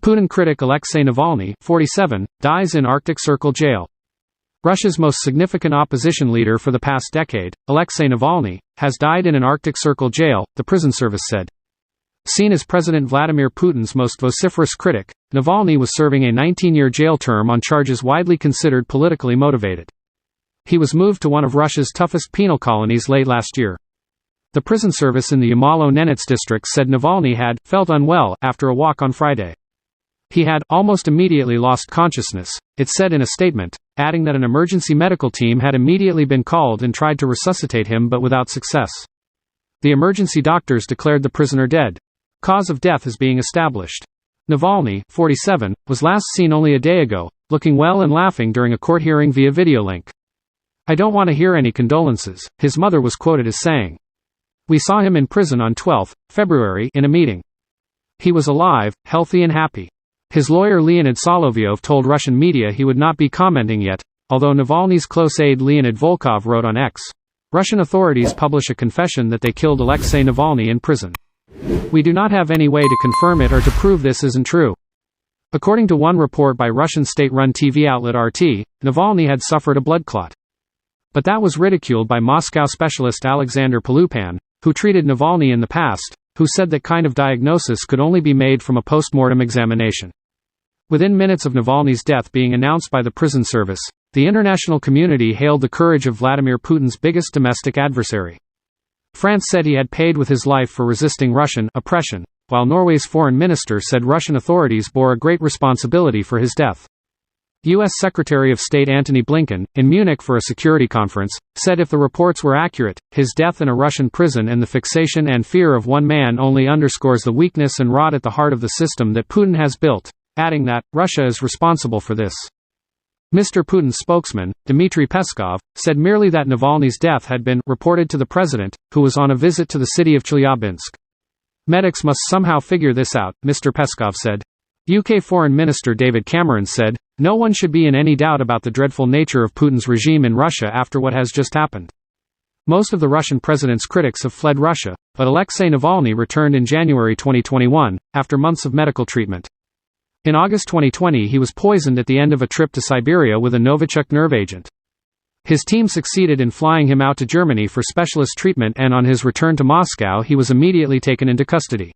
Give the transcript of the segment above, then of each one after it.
Putin critic Alexei Navalny, 47, dies in Arctic Circle jail. Russia's most significant opposition leader for the past decade, Alexei Navalny, has died in an Arctic Circle jail, the prison service said. Seen as President Vladimir Putin's most vociferous critic, Navalny was serving a 19-year jail term on charges widely considered politically motivated. He was moved to one of Russia's toughest penal colonies late last year. The prison service in the Yamalo-Nenets district said Navalny had felt unwell after a walk on Friday. He had almost immediately lost consciousness, it said in a statement, adding that an emergency medical team had immediately been called and tried to resuscitate him but without success. The emergency doctors declared the prisoner dead. Cause of death is being established. Navalny, 47, was last seen only a day ago, looking well and laughing during a court hearing via video link. "I don't want to hear any condolences," his mother was quoted as saying. "We saw him in prison on 12 February in a meeting. He was alive, healthy and happy." His lawyer Leonid Solovyov told Russian media he would not be commenting yet, although Navalny's close aide Leonid Volkov wrote on X. Russian authorities publish a confession that they killed Alexei Navalny in prison. "We do not have any way to confirm it or to prove this isn't true." According to one report by Russian state-run TV outlet RT, Navalny had suffered a blood clot. But that was ridiculed by Moscow specialist Alexander Palupan, who treated Navalny in the past, who said that kind of diagnosis could only be made from a post-mortem examination. Within minutes of Navalny's death being announced by the prison service, the international community hailed the courage of Vladimir Putin's biggest domestic adversary. France said he had paid with his life for resisting Russian oppression, while Norway's foreign minister said Russian authorities bore a great responsibility for his death. U.S. Secretary of State Antony Blinken, in Munich for a security conference, said if the reports were accurate, his death in a Russian prison and the fixation and fear of one man only underscores the weakness and rot at the heart of the system that Putin has built, adding that Russia is responsible for this. Mr. Putin's spokesman, Dmitry Peskov, said merely that Navalny's death had been reported to the president, who was on a visit to the city of Chelyabinsk. "Medics must somehow figure this out," Mr. Peskov said. UK Foreign Minister David Cameron said, "No one should be in any doubt about the dreadful nature of Putin's regime in Russia after what has just happened." Most of the Russian president's critics have fled Russia, but Alexei Navalny returned in January 2021, after months of medical treatment. In August 2020 he was poisoned at the end of a trip to Siberia with a Novichok nerve agent. His team succeeded in flying him out to Germany for specialist treatment, and on his return to Moscow he was immediately taken into custody.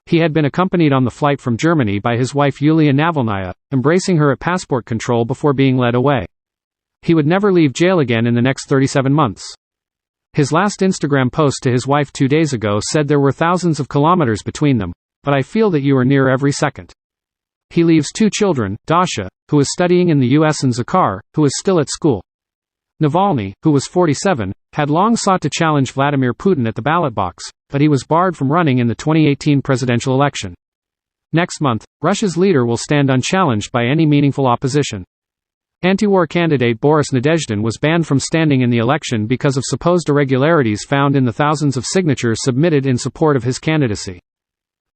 He had been accompanied on the flight from Germany by his wife Yulia Navalnaya, embracing her at passport control before being led away. He would never leave jail again in the next 37 months. His last Instagram post to his wife 2 days ago said there were thousands of kilometers between them, but I feel that you are near every second. He leaves 2 children, Dasha, who is studying in the US, and Zakhar, who is still at school. Navalny, who was 47, had long sought to challenge Vladimir Putin at the ballot box, but he was barred from running in the 2018 presidential election. Next month, Russia's leader will stand unchallenged by any meaningful opposition. Anti-war candidate Boris Nadezhdin was banned from standing in the election because of supposed irregularities found in the thousands of signatures submitted in support of his candidacy.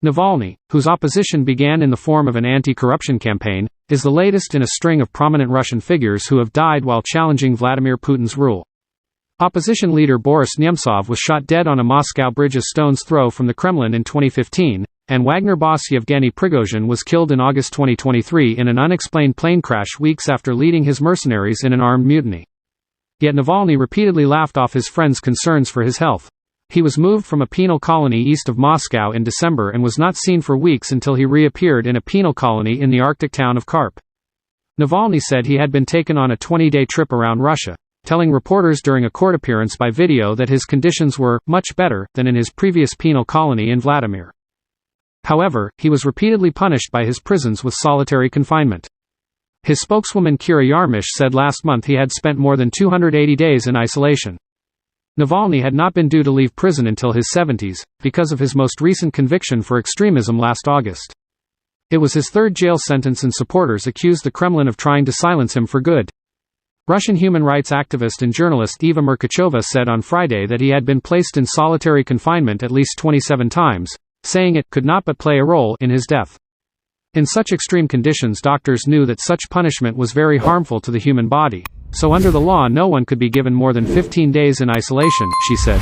Navalny, whose opposition began in the form of an anti-corruption campaign, is the latest in a string of prominent Russian figures who have died while challenging Vladimir Putin's rule. Opposition leader Boris Nemtsov was shot dead on a Moscow bridge a stone's throw from the Kremlin in 2015, and Wagner boss Yevgeny Prigozhin was killed in August 2023 in an unexplained plane crash weeks after leading his mercenaries in an armed mutiny. Yet Navalny repeatedly laughed off his friends' concerns for his health. He was moved from a penal colony east of Moscow in December and was not seen for weeks until he reappeared in a penal colony in the Arctic town of Karp. Navalny said he had been taken on a 20-day trip around Russia, telling reporters during a court appearance by video that his conditions were much better than in his previous penal colony in Vladimir. However, he was repeatedly punished by his prisons with solitary confinement. His spokeswoman Kira Yarmish said last month he had spent more than 280 days in isolation. Navalny had not been due to leave prison until his 70s, because of his most recent conviction for extremism last August. It was his 3rd jail sentence, and supporters accused the Kremlin of trying to silence him for good. Russian human rights activist and journalist Eva Merkachova said on Friday that he had been placed in solitary confinement at least 27 times, saying it could not but play a role in his death. In such extreme conditions, doctors knew that such punishment was very harmful to the human body. So under the law no one could be given more than 15 days in isolation, she said.